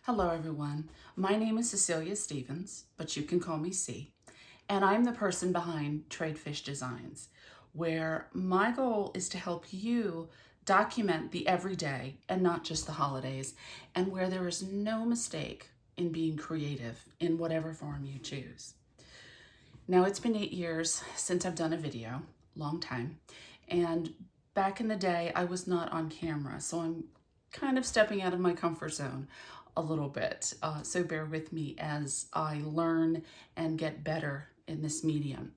Hello, everyone. My name is Cecilia Stevens, but you can call me C, and I'm the person behind Tradefish Designs, where my goal is to help you document the everyday and not just the holidays, and where there is no mistake in being creative in whatever form you choose. Now, it's been 8 years since I've done a video, long time, and back in the day, I was not on camera, so I'm kind of stepping out of my comfort zone a little bit. So bear with me as I learn and get better in this medium.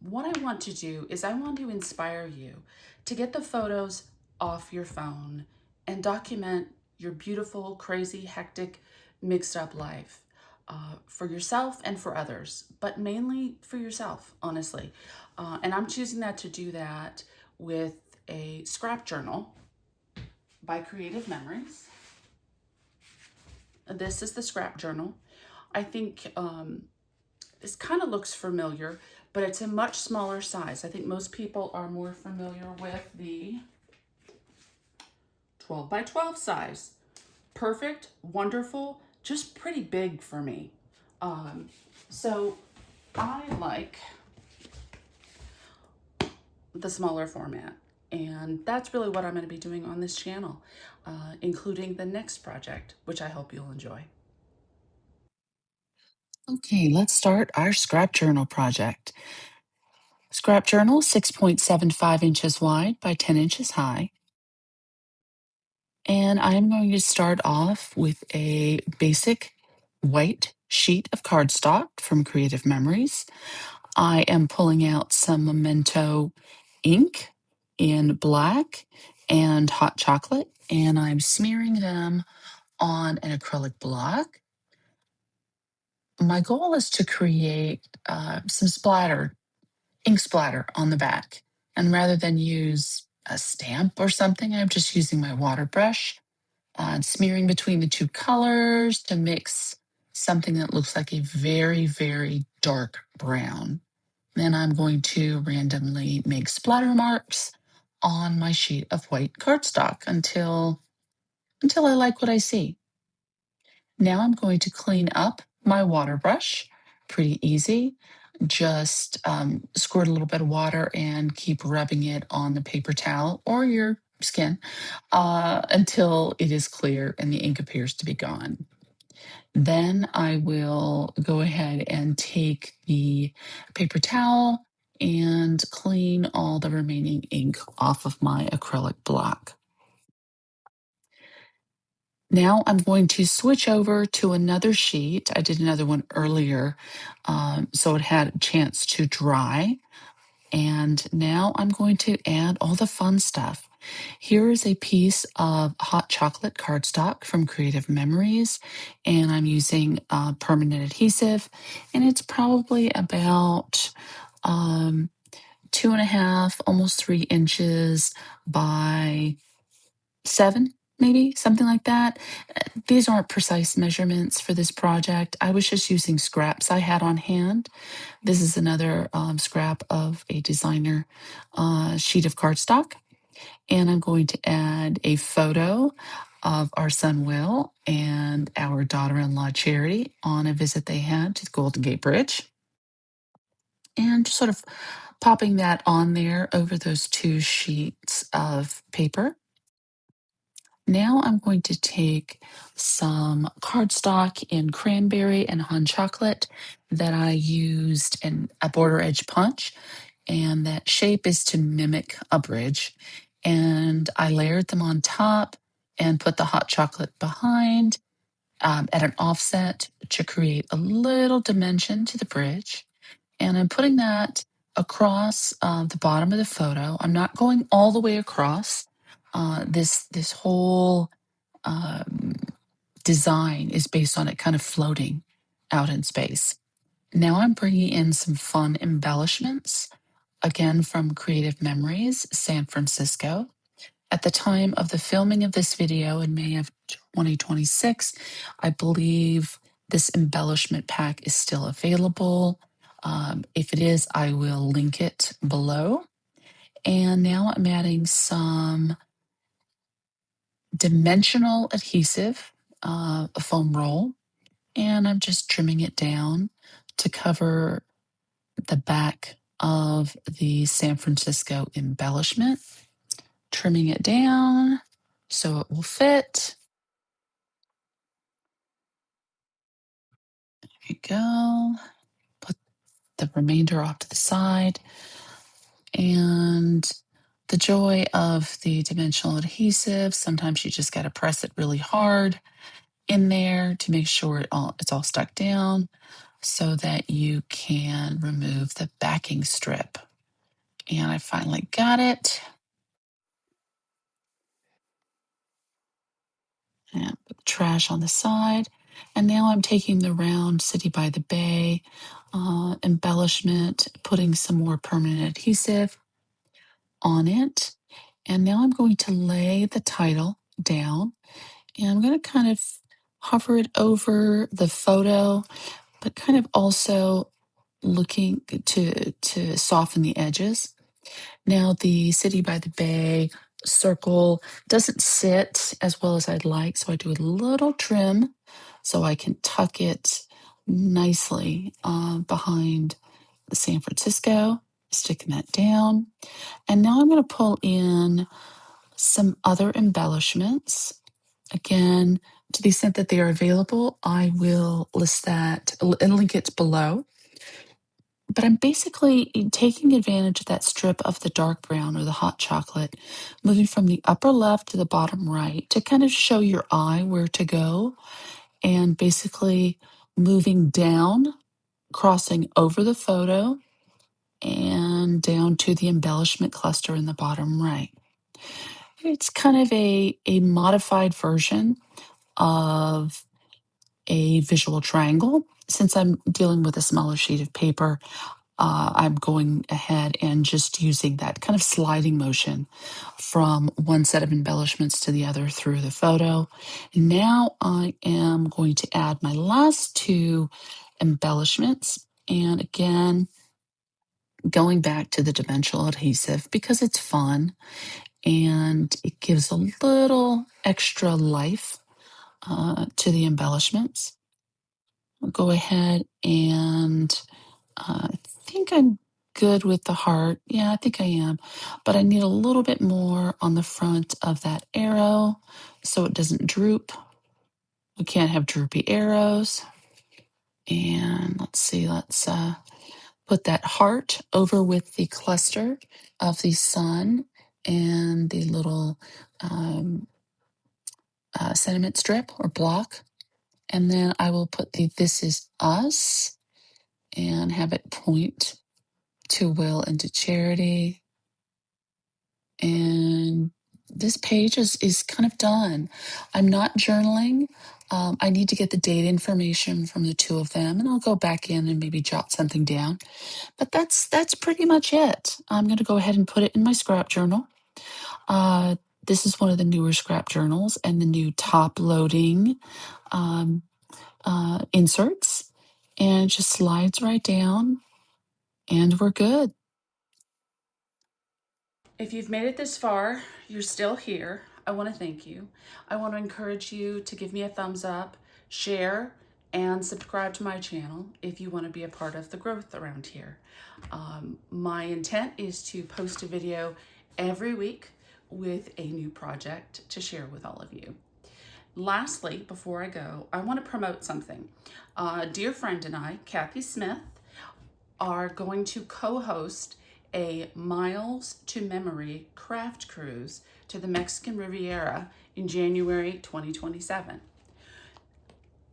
What I want to do is I want to inspire you to get the photos off your phone and document your beautiful, crazy, hectic, mixed up life for yourself and for others, but mainly for yourself, honestly. And I'm choosing to do that with a scrap journal by Creative Memories. This is the scrap journal. I think this kind of looks familiar, but it's a much smaller size. I think most people are more familiar with the 12 by 12 size. Perfect, wonderful, just pretty big for me. So I like the smaller format. And that's really what I'm going to be doing on this channel, including the next project, which I hope you'll enjoy. Okay, let's start our scrap journal project. Scrap journal 6.75 inches wide by 10 inches high. And I'm going to start off with a basic white sheet of cardstock from Creative Memories. I am pulling out some Memento ink in black and hot chocolate, and I'm smearing them on an acrylic block. My goal is to create some ink splatter on the back. And rather than use a stamp or something, I'm just using my water brush and smearing between the two colors to mix something that looks like a very, very dark brown. Then I'm going to randomly make splatter marks on my sheet of white cardstock until I like what I see. Now I'm going to clean up my water brush. Pretty easy. Just squirt a little bit of water and keep rubbing it on the paper towel or your skin until it is clear and the ink appears to be gone. Then I will go ahead and take the paper towel and clean all the remaining ink off of my acrylic block. Now I'm going to switch over to another sheet. I did another one earlier, so it had a chance to dry. And now I'm going to add all the fun stuff. Here is a piece of hot chocolate cardstock from Creative Memories, and I'm using permanent adhesive, and it's probably about 2.5, almost 3 inches by 7, maybe something like that. These aren't precise measurements for this project. I was just using scraps I had on hand. This is another scrap of a designer sheet of cardstock. And I'm going to add a photo of our son Will and our daughter-in-law Charity on a visit they had to the Golden Gate Bridge. And just sort of popping that on there over those two sheets of paper. Now I'm going to take some cardstock in cranberry and hot chocolate that I used in a border edge punch, and that shape is to mimic a bridge. And I layered them on top and put the hot chocolate behind at an offset to create a little dimension to the bridge. And I'm putting that across the bottom of the photo. I'm not going all the way across. This whole design is based on it kind of floating out in space. Now I'm bringing in some fun embellishments, again from Creative Memories, San Francisco. At the time of the filming of this video in May of 2026, I believe this embellishment pack is still available. If it is, I will link it below. And now I'm adding some dimensional adhesive a foam roll, and I'm just trimming it down to cover the back of the San Francisco embellishment, trimming it down so it will fit. There you go. Put the remainder off to the side. And the joy of the dimensional adhesive, sometimes you just got to press it really hard in there to make sure it's all stuck down so that you can remove the backing strip. And I finally got it. And put the trash on the side. And now I'm taking the round City by the Bay embellishment, putting some more permanent adhesive on it. And now I'm going to lay the title down, and I'm going to kind of hover it over the photo, but kind of also looking to soften the edges. Now, the City by the Bay circle doesn't sit as well as I'd like, so I do a little trim so I can tuck it nicely behind the San Francisco, sticking that down. And now I'm going to pull in some other embellishments. Again, to the extent that they are available, I will list that and link it below. But I'm basically taking advantage of that strip of the dark brown or the hot chocolate, moving from the upper left to the bottom right to kind of show your eye where to go, and basically moving down, crossing over the photo, and down to the embellishment cluster in the bottom right. It's kind of a modified version of a visual triangle. Since I'm dealing with a smaller sheet of paper, I'm going ahead and just using that kind of sliding motion from one set of embellishments to the other through the photo. Now I am going to add my last two embellishments. And again, going back to the dimensional adhesive because it's fun and it gives a little extra life to the embellishments. I'll go ahead and I think I'm good with the heart. Yeah, I think I am. But I need a little bit more on the front of that arrow so it doesn't droop. We can't have droopy arrows. And let's see, let's put that heart over with the cluster of the sun and the little sentiment strip or block. And then I will put the This Is Us and have it point to Will and to Charity. And this page is kind of done. I'm not journaling. I need to get the date information from the two of them, and I'll go back in and maybe jot something down. But that's pretty much it. I'm going to go ahead and put it in my scrap journal. This is one of the newer scrap journals and the new top loading inserts, and it just slides right down, and we're good. If you've made it this far, you're still here, I want to thank you. I want to encourage you to give me a thumbs up, share, and subscribe to my channel if you want to be a part of the growth around here. My intent is to post a video every week with a new project to share with all of you. Lastly, before I go, I want to promote something. A dear friend and I, Kathy Smith, are going to co-host a Miles to Memory craft cruise to the Mexican Riviera in January 2027.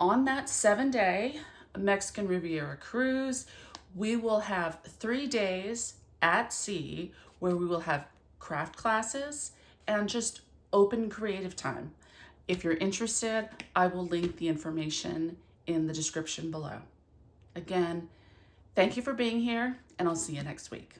On that 7-day Mexican Riviera cruise, we will have 3 days at sea where we will have craft classes and just open creative time. If you're interested, I will link the information in the description below. Again, thank you for being here, and I'll see you next week.